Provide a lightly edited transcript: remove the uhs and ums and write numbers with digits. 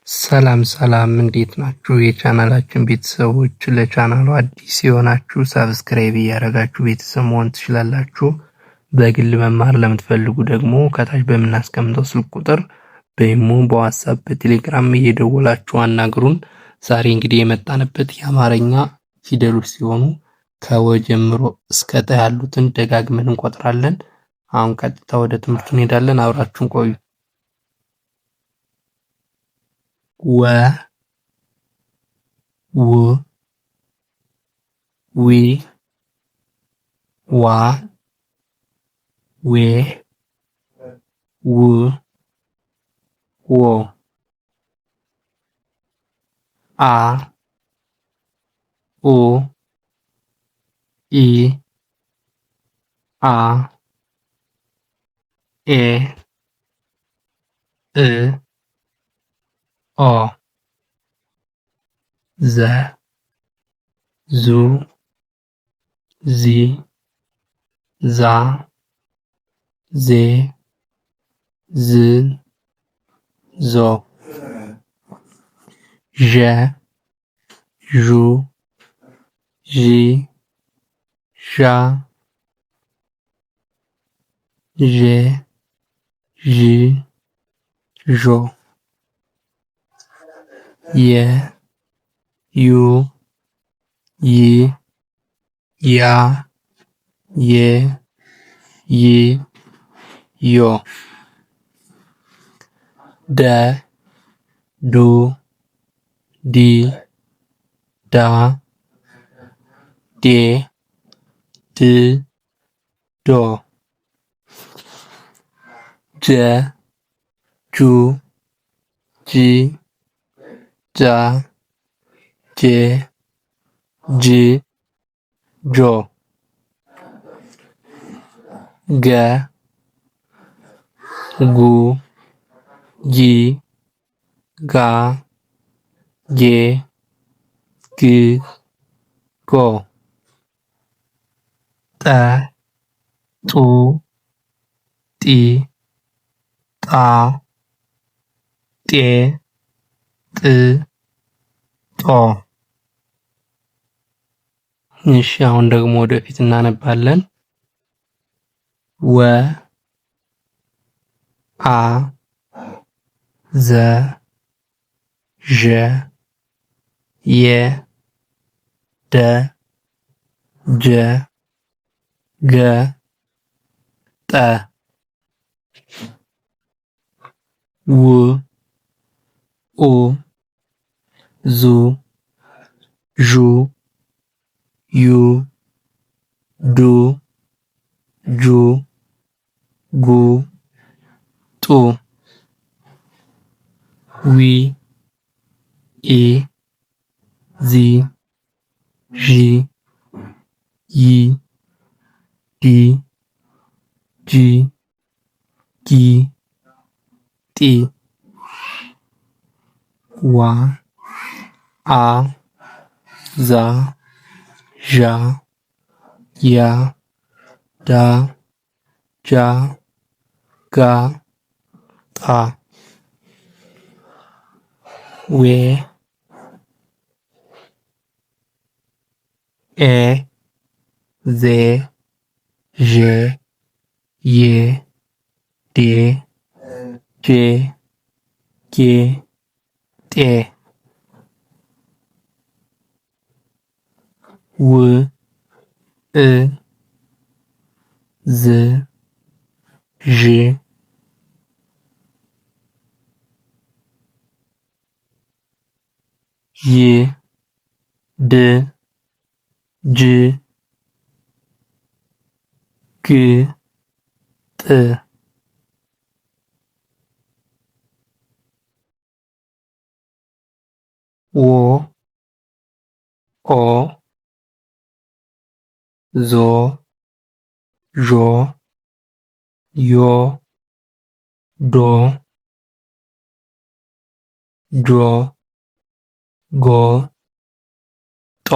ሰላም ሰላም እንዴት ናችሁ? የቻናላችን ቤተሰቦች ለቻናሉ አዲስ የሆናችሁ ሰብስክራይብ እያደረጋችሁ ቤተሰብ መሆን ትችላላችሁ። በግል መማር ለምትፈልጉ ደግሞ ከታች በምናስቀምጠው ስልክ ቁጥር በኢሞ፣ በዋትስአፕ፣ በቴሌግራም እየደወላችሁ አናግሩን። ዛሬ እንግዲህ የመጣንበት የአማርኛ ፊደሎች ሲሆኑ ከወ ጀምሮ እስከ ጠ ያሉትን ደጋግመን እንቆጥራለን። አሁን ቀጥታ ወደ ትምህርቱ እንሄዳለን። አብራችሁን ቆዩ። ወ ው ዊ ዋ ዌ ው ዎ አ ኡ ኢ አ ኤ እ ኦ ዘ ዙ ዚ ዛ ዜ ዝ ዞ ዠ ዡ ዢ ዣ ዤ ዢ ዦ የ ዩ ይ ያ የ ይ ዮ ደ ዱ ዲ ዳ ዴ ድ ዶ ጀ ጁ ጂ ጃ ጄ ጅ ጆ ገ ጉ ጊ ጋ ጌ ግ ጎ ጠ ጡ ጢ ጣ ጤ ጥ ጦ። እሺ አሁን ደግሞ ወደፊት እናነባለን። ወ አ ዘ ዠ የ ደ ጀ ገ ጠ ው ኡ ዙ ዡ ዩ ዱ ጁ ጉ ጡ ዊ ኢ ዚ ዢ ይ ዲ ጂ ጊ ጢ ዋ አ ዛ ዣ ያ ዳ ጃ ጋ ጣ ዌ ኤ ዜ ዤ ዬ ዴ ጄ ጌ ጤ ው እ ዝ ዥ ይ ድ ጅ ግ ጥ ዎ ኦ ዞ ዦ ዮ ዶ ጆ ጎ ጦ